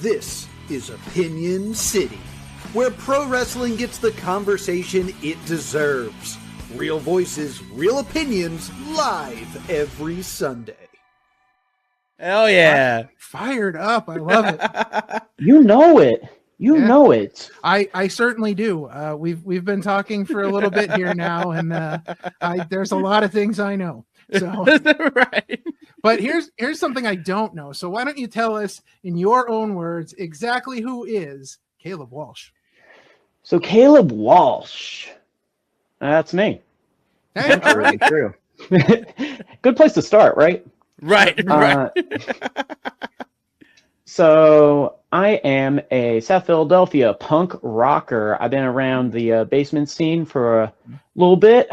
This is Opinion City, where pro wrestling gets the conversation it deserves. Real voices, real opinions, live every Sunday. Hell yeah. Fired up. I love it. You know it. You know it. I certainly do. We've been talking for a little bit here now, and there's a lot of things I know. So Right. But here's something I don't know. So why don't you tell us in your own words exactly who is Caleb Walsh? So Caleb Walsh. That's me. Hey, That's really true. Good place to start, right? Right. So I am a South Philadelphia punk rocker. I've been around the basement scene for a little bit.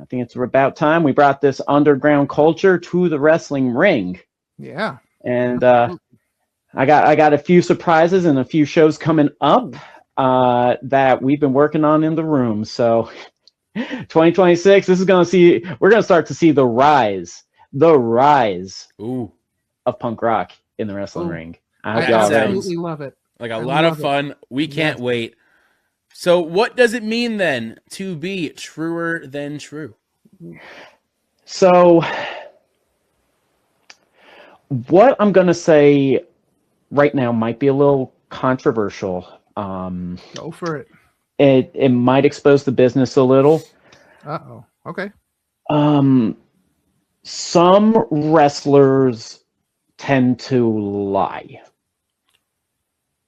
I think it's about time we brought this underground culture to the wrestling ring. Yeah. And I got a few surprises and a few shows coming up that we've been working on in the room. So 2026, we're gonna start to see the rise Ooh. of punk rock in the wrestling ring. I y'all absolutely love it. Like a lot of fun. We can't wait. So what does it mean then to be truer than true? So what I'm going to say right now might be a little controversial. Go for it. It might expose the business a little. Uh-oh. Okay. Some wrestlers tend to lie.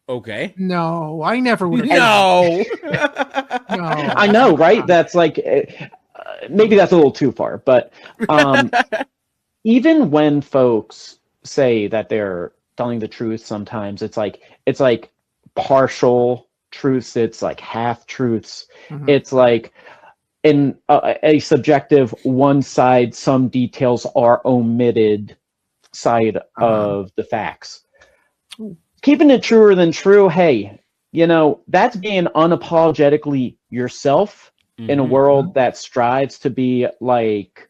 Okay. No, I never would. No. No. I know, right? That's like maybe that's a little too far, but even when folks say that they're telling the truth, sometimes it's like partial truths. It's like half truths. Mhm. It's like in a subjective one side, some details are omitted side of the facts. Ooh. Keeping it truer than true, hey, that's being unapologetically yourself in a world that strives to be like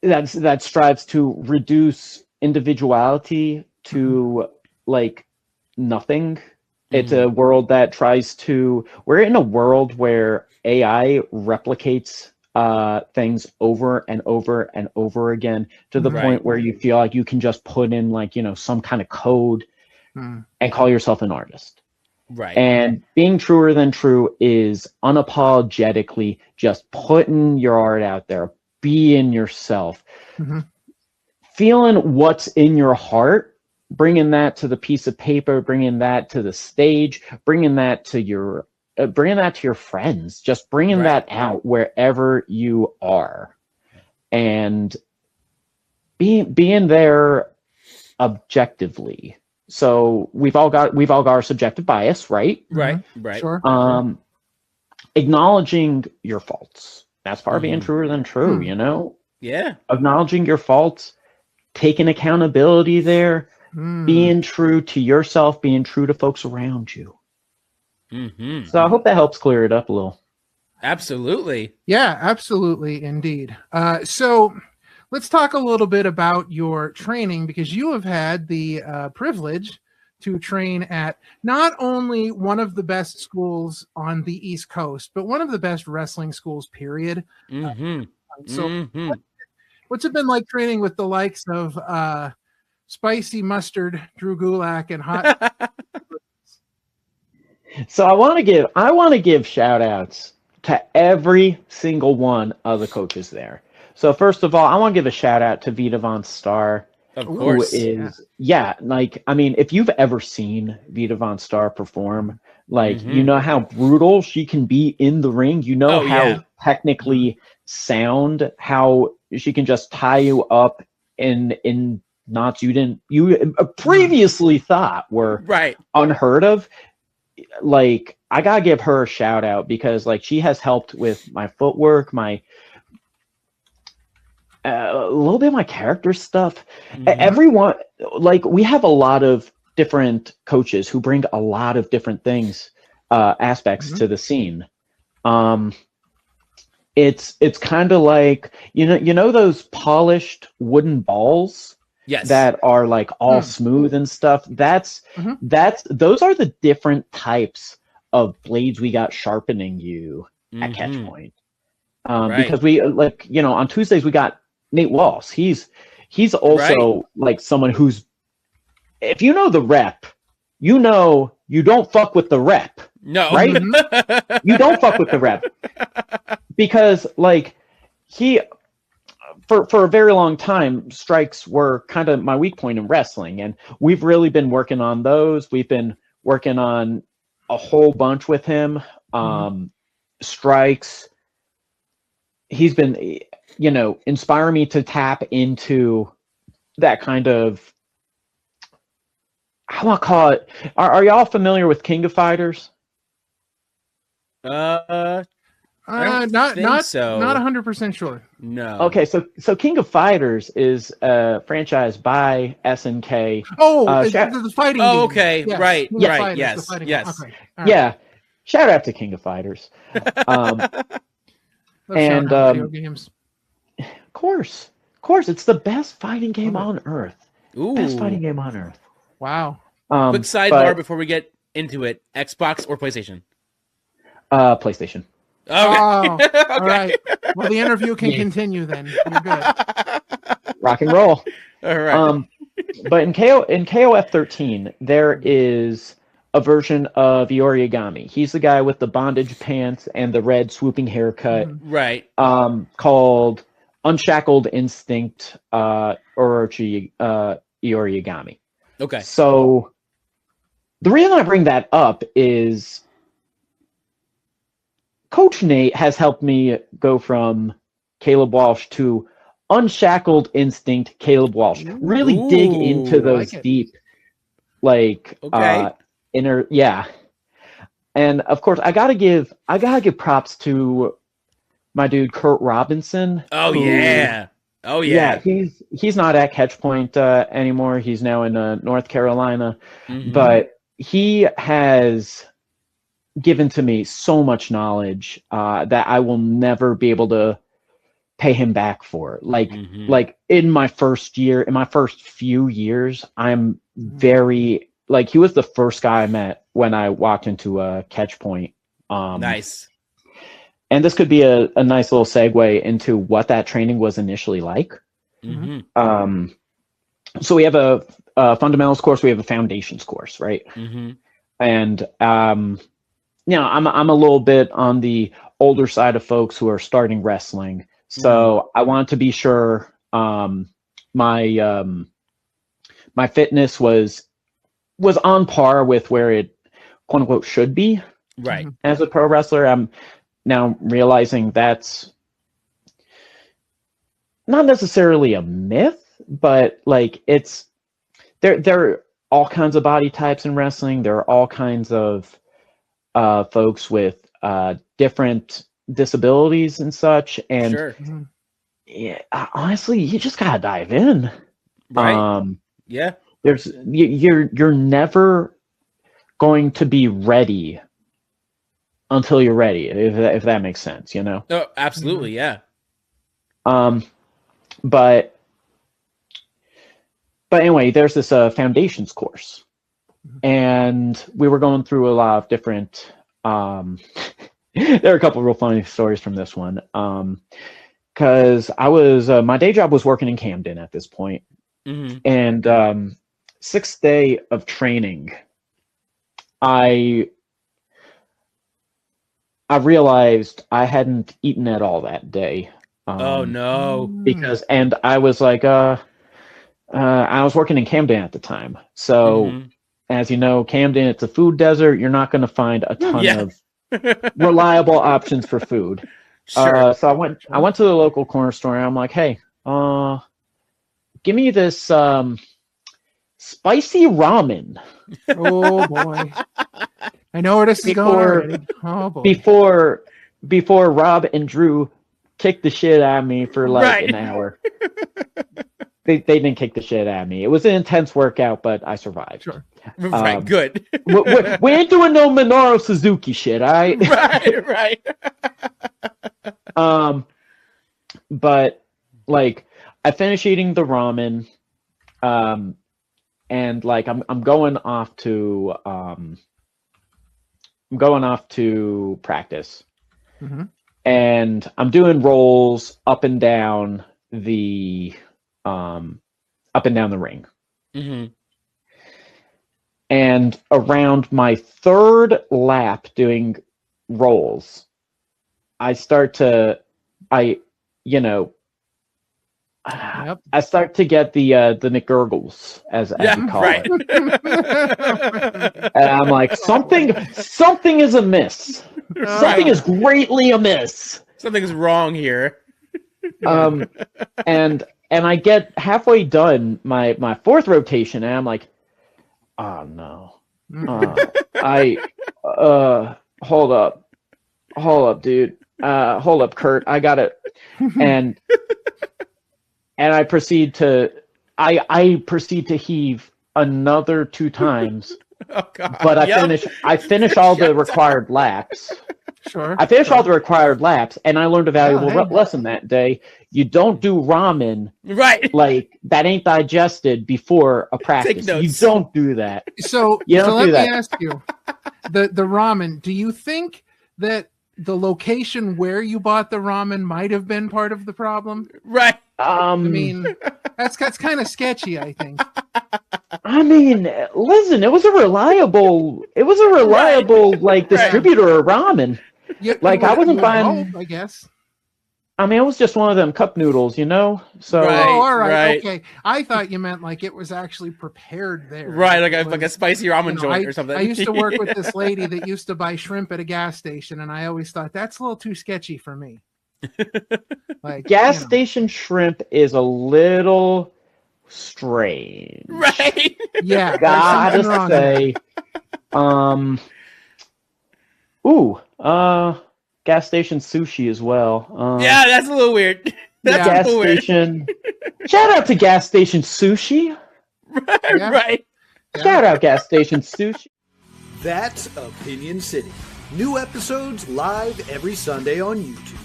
that strives to reduce individuality to like nothing. It's a world that we're in a world where AI replicates things over and over and over again to the point where you feel like you can just put in some kind of code and call yourself an artist. Right. And being truer than true is unapologetically just putting your art out there, being yourself, feeling what's in your heart, bringing that to the piece of paper, bringing that to the stage, bringing that to your friends, just bringing that out wherever you are, and being there objectively. So we've all got our subjective bias, right? Right. Sure. Acknowledging your faults. That's part of being truer than true, Yeah. Acknowledging your faults, taking accountability there, being true to yourself, being true to folks around you. So I hope that helps clear it up a little. Absolutely. Yeah, absolutely, indeed. So let's talk a little bit about your training, because you have had the privilege to train at not only one of the best schools on the East Coast, but one of the best wrestling schools, period. So what's it been like training with the likes of Spicy Mustard, Drew Gulak, and Hot? So I want to give shout outs to every single one of the coaches there. So first of all, I want to give a shout out to Vita Von Star. Of course. Who is, if you've ever seen Vita Von Star perform, you know how brutal she can be in the ring. You know how technically sound, how she can just tie you up in knots you previously thought were unheard of. I gotta give her a shout out because she has helped with my footwork, my a little bit of my character stuff. Everyone, we have a lot of different coaches who bring a lot of different things, aspects to the scene. It's kind of like, those polished wooden balls Yes. that are like all smooth and stuff. Those are the different types of blades we got sharpening you at catch point. Because we on Tuesdays we got Nate Walsh. He's also like someone who's, if you know the rep, you know you don't fuck with the rep. No. Right? You don't fuck with the rep. Because like he for a very long time, strikes were kind of my weak point in wrestling, and we've really been working on those. We've been working on a whole bunch with him. Strikes. He's been, inspiring me to tap into that kind of, how do I call it? Are y'all familiar with King of Fighters? Not Not 100% sure. No. Okay, so King of Fighters is a franchise by SNK. The fighting game. Okay, yes. right, King of right, Fighters, yes, the fighting yes. game. Okay. All right. Yeah, shout out to King of Fighters. Love and shout out video games. Of course, it's the best fighting game on earth. Ooh. Best fighting game on earth. Wow. Quick sidebar before we get into it: Xbox or PlayStation? PlayStation. Okay. Oh, Okay. all right. Well, the interview can continue then. You're good. Rock and roll. All right. But in KOF 13, there is a version of Yorigami. He's the guy with the bondage pants and the red swooping haircut. Right. Called Unshackled Instinct Orochi Yorigami. Okay. So the reason I bring that up is Coach Nate has helped me go from Caleb Walsh to Unshackled Instinct Caleb Walsh. Really dig into those deep, inner, yeah. And of course, I gotta give props to my dude Kurt Robinson. Yeah, he's not at Catchpoint anymore. He's now in North Carolina, but he has given to me so much knowledge that I will never be able to pay him back for. Like in my first few years, I'm very he was the first guy I met when I walked into Catchpoint. Nice. And this could be a nice little segue into what that training was initially like. So we have a fundamentals course, we have a foundations course, right? And I'm a little bit on the older side of folks who are starting wrestling, so I wanted to be sure my fitness was on par with where it quote unquote should be. Right. As a pro wrestler, I'm now realizing that's not necessarily a myth, but it's there are all kinds of body types in wrestling. There are all kinds of folks with different disabilities and such, and honestly, you just gotta dive in. Right. You're never going to be ready until you're ready, if that makes sense, Oh, absolutely, yeah. But anyway, there's this foundations course, and we were going through a lot of different. There are a couple of real funny stories from this one, because I was my day job was working in Camden at this point, and sixth day of training, I realized I hadn't eaten at all that day. Oh no! And I was I was working in Camden at the time, so as you know, Camden, it's a food desert. You're not going to find a ton of reliable options for food. Sure. So I went to the local corner store, and I'm like, hey, give me this spicy ramen. Oh boy, I know where this is going already. Oh boy. Before Rob and Drew kicked the shit out of me for an hour. They didn't kick the shit out of me. It was an intense workout, but I survived. Sure. Right, good. we ain't doing no Minoru Suzuki shit, all right? Right. But I finished eating the ramen. And like I'm going off to practice. Mm-hmm. And I'm doing rolls up and down the ring. Mm-hmm. And around my third lap doing rolls, I start to get the McGurgles, as we call right. it. And I'm like, something is amiss. Something is greatly amiss. Something's wrong here. And I get halfway done my fourth rotation, and I'm like, oh no. Hold up, dude. Hold up, Kurt. I got it. And I proceed to heave another 2 times. Oh God. But I finish all the required laps. Sure. I finished all the required laps, and I learned a valuable lesson that day. You don't do ramen like that ain't digested before a practice. You don't do that. So let me ask you, the ramen. Do you think that the location where you bought the ramen might have been part of the problem? Right. I mean, that's kind of sketchy, I think. I mean, listen, it was a reliable like distributor of ramen. Like I wasn't buying. I guess. I mean, it was just one of them cup noodles, you know. So all right, okay. I thought you meant like it was actually prepared there. Right, like a spicy ramen joint or something. I used to work with this lady that used to buy shrimp at a gas station, and I always thought that's a little too sketchy for me. Like gas station shrimp is a little strange, right? Yeah, gotta say. Gas station sushi as well. Yeah, that's a little weird. Gas station. Shout out to gas station sushi. Right. Shout out gas station sushi. That's Opinion City. New episodes live every Sunday on YouTube.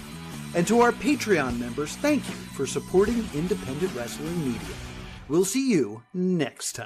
And to our Patreon members, thank you for supporting independent wrestling media. We'll see you next time.